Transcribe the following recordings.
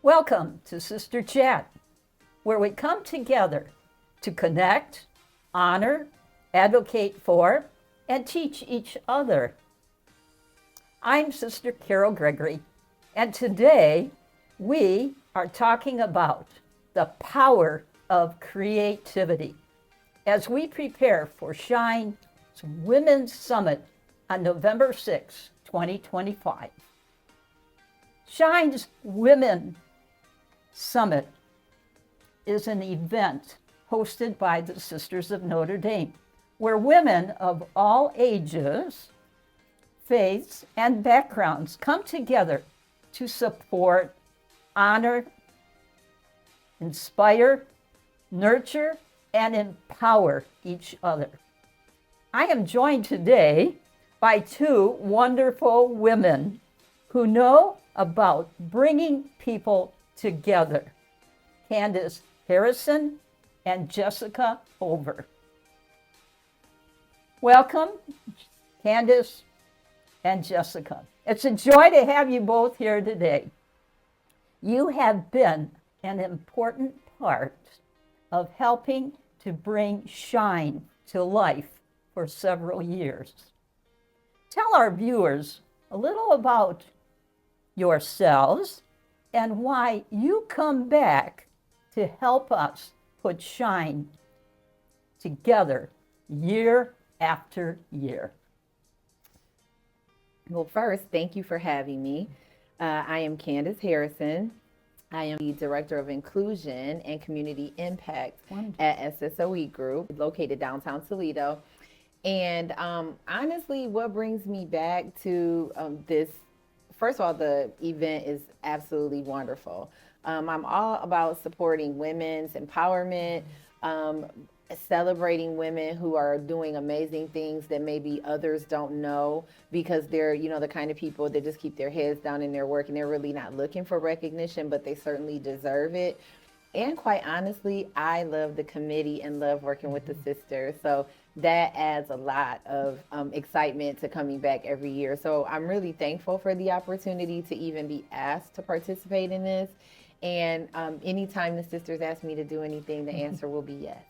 Welcome to Sister Chat, where we come together to connect, honor, advocate for, and teach each other. I'm Sister Carol Gregory, and today we are talking about the power of creativity as we prepare for SHINE's Women's Summit on November 6, 2025. SHINE's Women Summit is an event hosted by the Sisters of Notre Dame, where women of all ages, faiths, and backgrounds come together to support, honor, inspire, nurture, and empower each other. I am joined today by two wonderful women who know about bringing people together, Candice Harrison and Jessica Over. Welcome, Candice and Jessica. It's a joy to have you both here today. You have been an important part of helping to bring SHINE to life for several years. Tell our viewers a little about yourselves and why you come back to help us put SHINE together year after year. Well, first, thank you for having me. I am Candice Harrison. I am the Director of Inclusion and Community Impact at SSOE Group, located downtown Toledo. And honestly, what brings me back to this, first of all, the event is absolutely wonderful. I'm all about supporting women's empowerment, celebrating women who are doing amazing things that maybe others don't know, because they're, the kind of people that just keep their heads down in their work and they're really not looking for recognition, but they certainly deserve it. And quite honestly, I love the committee and love working with the sisters. So that adds a lot of excitement to coming back every year. So I'm really thankful for the opportunity to even be asked to participate in this. And anytime the sisters ask me to do anything, the answer will be yes.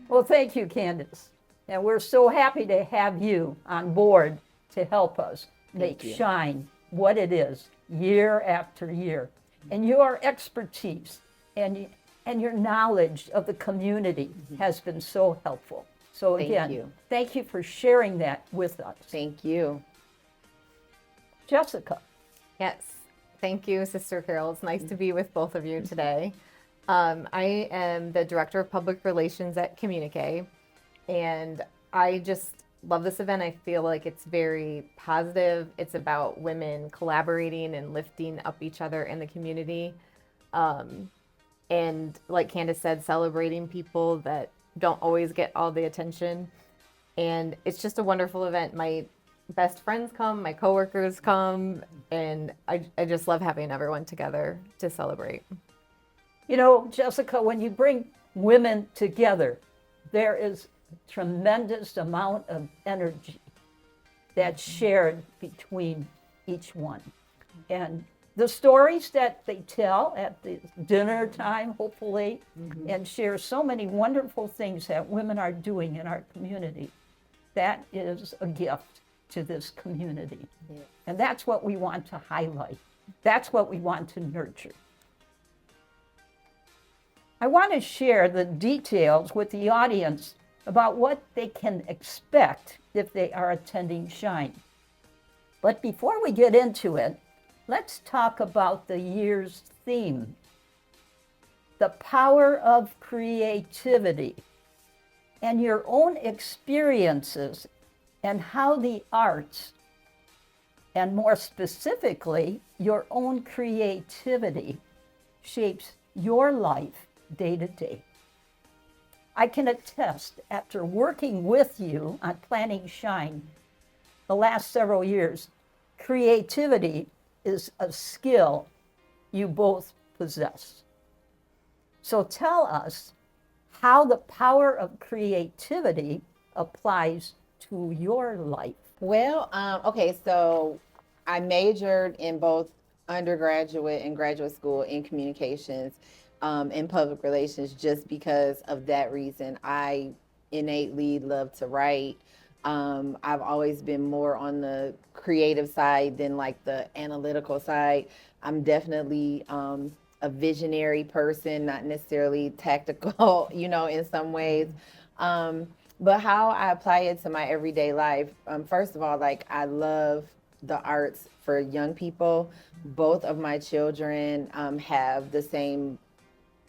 Well, thank you, Candice. And we're so happy to have you on board to help us make SHINE what it is year after year. And your expertise and your knowledge of the community has been so helpful. So again, thank you for sharing that with us. Thank you. Jessica. Yes, thank you, Sister Carol. It's nice to be with both of you today. I am the Director of Public Relations at Communique, and I just love this event. I feel like it's very positive. It's about women collaborating and lifting up each other in the community. And like Candice said, celebrating people that don't always get all the attention. And it's just a wonderful event. My best friends come, my coworkers come, and I just love having everyone together to celebrate. You know, Jessica, when you bring women together, there is a tremendous amount of energy that's shared between each one. And the stories that they tell at the dinner time, hopefully, and share so many wonderful things that women are doing in our community, that is a gift to this community. Yeah. And that's what we want to highlight. That's what we want to nurture. I want to share the details with the audience about what they can expect if they are attending SHINE. But before we get into it, let's talk about the year's theme, the power of creativity, and your own experiences and how the arts, and more specifically, your own creativity, shapes your life day to day. I can attest, after working with you on planning SHINE the last several years, creativity is a skill you both possess. So tell us how the power of creativity applies to your life. Well, okay, so I majored in both undergraduate and graduate school in communications and public relations just because of that reason. I innately love to write. I've always been more on the creative side than like the analytical side. I'm definitely a visionary person, not necessarily tactical, in some ways. But how I apply it to my everyday life, first of all, like I love the arts for young people. Both of my children have the same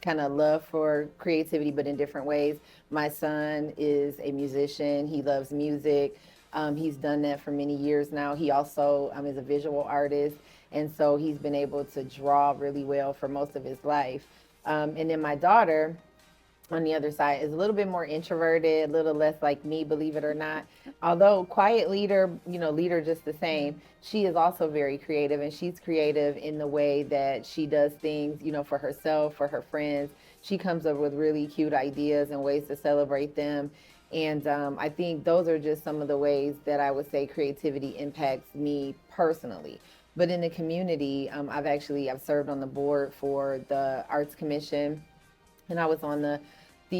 kind of love for creativity, but in different ways. My son is a musician. He loves music. He's done that for many years now. He also is a visual artist. And so he's been able to draw really well for most of his life. And then my daughter, on the other side, is a little bit more introverted, a little less like me, believe it or not. Although quiet leader, leader just the same, she is also very creative, and she's creative in the way that she does things, for herself, for her friends. She comes up with really cute ideas and ways to celebrate them. And I think those are just some of the ways that I would say creativity impacts me personally. But in the community, I've served on the board for the Arts Commission, and I was on the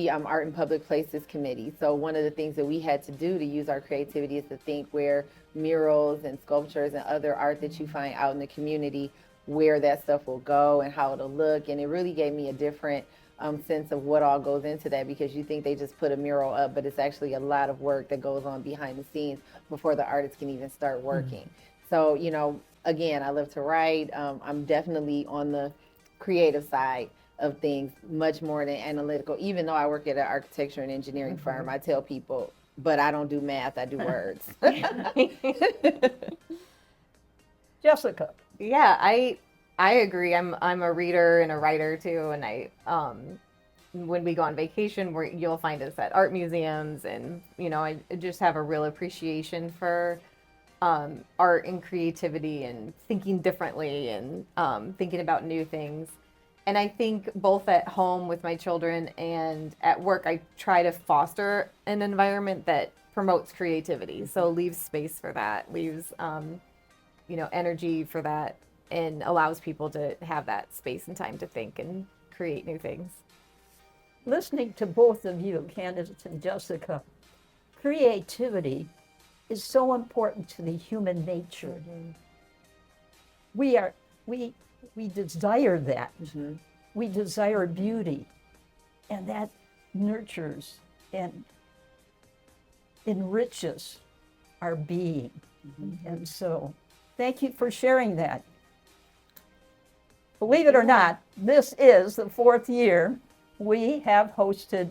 Art and Public Places Committee. So one of the things that we had to do to use our creativity is to think where murals and sculptures and other art that you find out in the community, where that stuff will go and how it'll look. And it really gave me a different sense of what all goes into that, because you think they just put a mural up, but it's actually a lot of work that goes on behind the scenes before the artist can even start working. So, again, I love to write. I'm definitely on the creative side of things, much more than analytical. Even though I work at an architecture and engineering firm, I tell people, but I don't do math, I do words. Jessica. Yeah, I agree. I'm a reader and a writer too, and I when we go on vacation, you'll find us at art museums, and I just have a real appreciation for art and creativity and thinking differently and thinking about new things. And I think both at home with my children and at work, I try to foster an environment that promotes creativity. So leaves space for that, leaves, energy for that, and allows people to have that space and time to think and create new things. Listening to both of you, Candice and Jessica, creativity is so important to the human nature. We desire that. We desire beauty, and that nurtures and enriches our being. And so, thank you for sharing that. Believe it or not, this is the 4th year we have hosted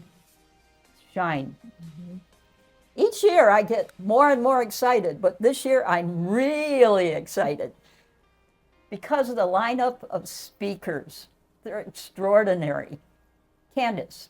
Shine. Each year I get more and more excited, but this year I'm really excited because of the lineup of speakers. They're extraordinary. Candice,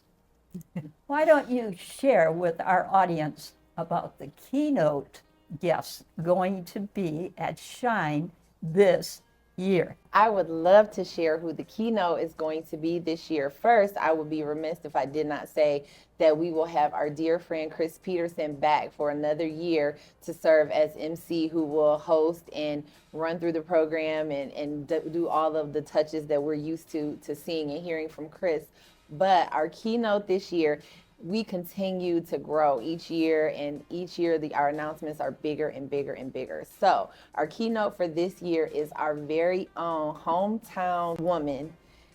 why don't you share with our audience about the keynote guests going to be at Shine this year? I would love to share who the keynote is going to be this year. First, I would be remiss if I did not say that we will have our dear friend Chris Peterson back for another year to serve as MC, who will host and run through the program and do all of the touches that we're used to seeing and hearing from Chris. But our keynote this year, we continue to grow each year, and each year our announcements are bigger and bigger and bigger. So our keynote for this year is our very own hometown woman,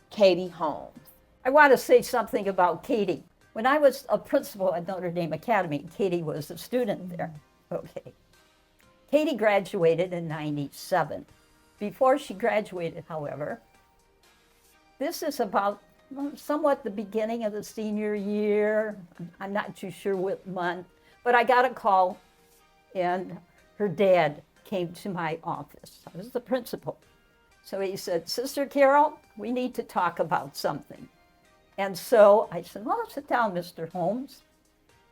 Katie Holmes. I want to say something about Katie. When I was a principal at Notre Dame Academy, Katie was a student there. Okay. Katie graduated in '97. Before she graduated, however, this is about somewhat the beginning of the senior year. I'm not too sure what month, but I got a call, and her dad came to my office. I was the principal. So he said, "Sister Carol, we need to talk about something." And so I said, "Well, sit down, Mr. Holmes."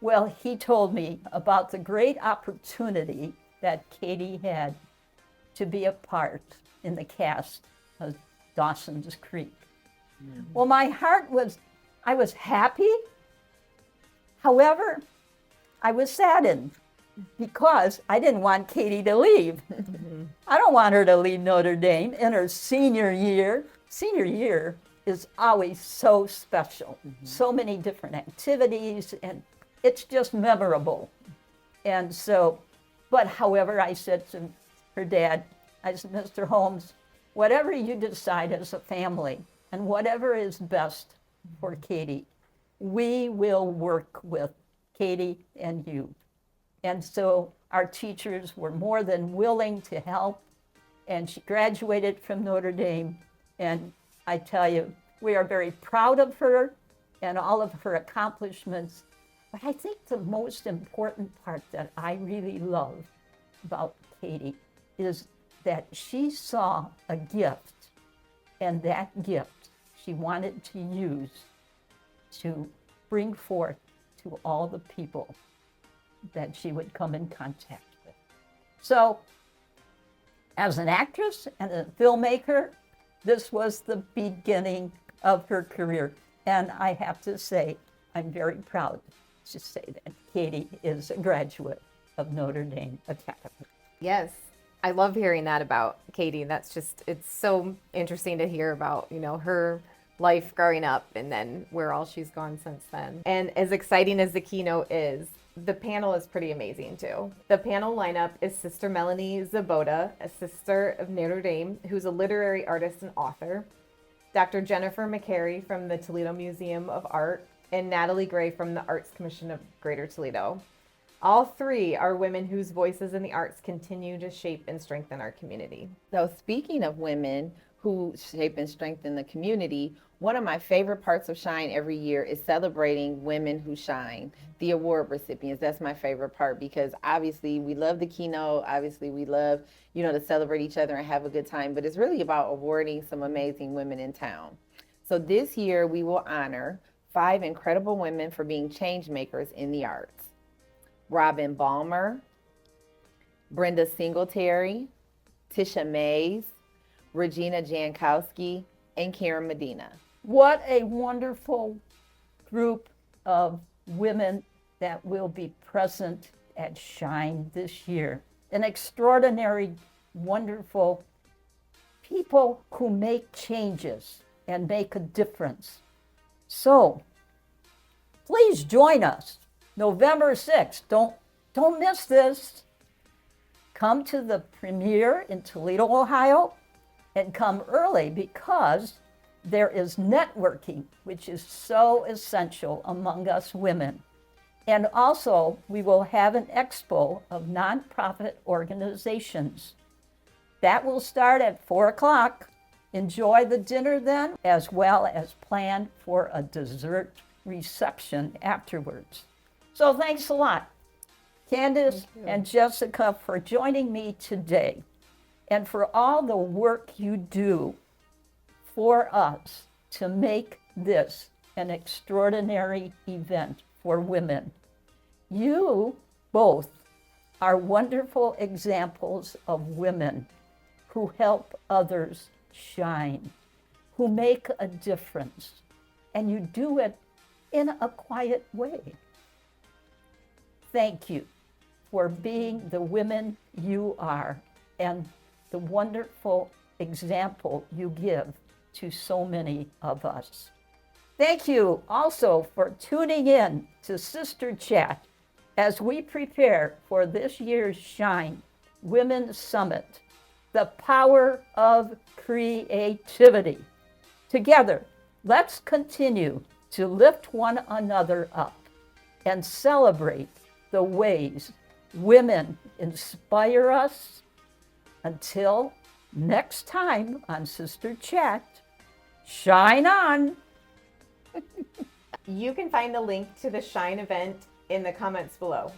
Well, he told me about the great opportunity that Katie had to be a part in the cast of Dawson's Creek. Well, my heart I was happy. However, I was saddened because I didn't want Katie to leave. I don't want her to leave Notre Dame in her senior year. Senior year is always so special. So many different activities, and it's just memorable. And so, but however, I said to her dad, I said, Mr. Holmes, whatever you decide as a family and whatever is best for Katie, we will work with Katie and you. And so our teachers were more than willing to help, and she graduated from Notre Dame. And I tell you, we are very proud of her and all of her accomplishments. But I think the most important part that I really love about Katie is that she saw a gift, and that gift she wanted to use to bring forth to all the people that she would come in contact with. So, as an actress and a filmmaker, this was the beginning of her career. And I have to say, I'm very proud to say that Katie is a graduate of Notre Dame Academy. Yes. I love hearing that about Katie. That's just, it's so interesting to hear about, her life growing up and then where all she's gone since then. And as exciting as the keynote is, the panel is pretty amazing too. The panel lineup is Sister Melanie Zaboda, a sister of Notre Dame, who's a literary artist and author, Dr. Jennifer McCary from the Toledo Museum of Art, and Natalie Gray from the Arts Commission of Greater Toledo. All three are women whose voices in the arts continue to shape and strengthen our community. So speaking of women who shape and strengthen the community, one of my favorite parts of Shine every year is celebrating women who shine, the award recipients. That's my favorite part because obviously we love the keynote. Obviously we love, to celebrate each other and have a good time, but it's really about awarding some amazing women in town. So this year we will honor 5 incredible women for being change makers in the arts. Robin Balmer, Brenda Singletary, Tisha Mays, Regina Jankowski, and Karen Medina. What a wonderful group of women that will be present at Shine this year. An extraordinary, wonderful people who make changes and make a difference. So, please join us November 6th. Don't miss this. Come to the premiere in Toledo, Ohio, and come early because there is networking, which is so essential among us women. And also, we will have an expo of nonprofit organizations. That will start at 4 o'clock. Enjoy the dinner then, as well as plan for a dessert reception afterwards. So thanks a lot, Candice and Jessica, for joining me today and for all the work you do for us to make this an extraordinary event for women. You both are wonderful examples of women who help others shine, who make a difference, and you do it in a quiet way. Thank you for being the women you are and the wonderful example you give to so many of us. Thank you also for tuning in to Sister Chat as we prepare for this year's Shine Women's Summit, the power of creativity. Together, let's continue to lift one another up and celebrate the ways women inspire us. Until next time on Sister Chat, shine on. You can find the link to the Shine event in the comments below.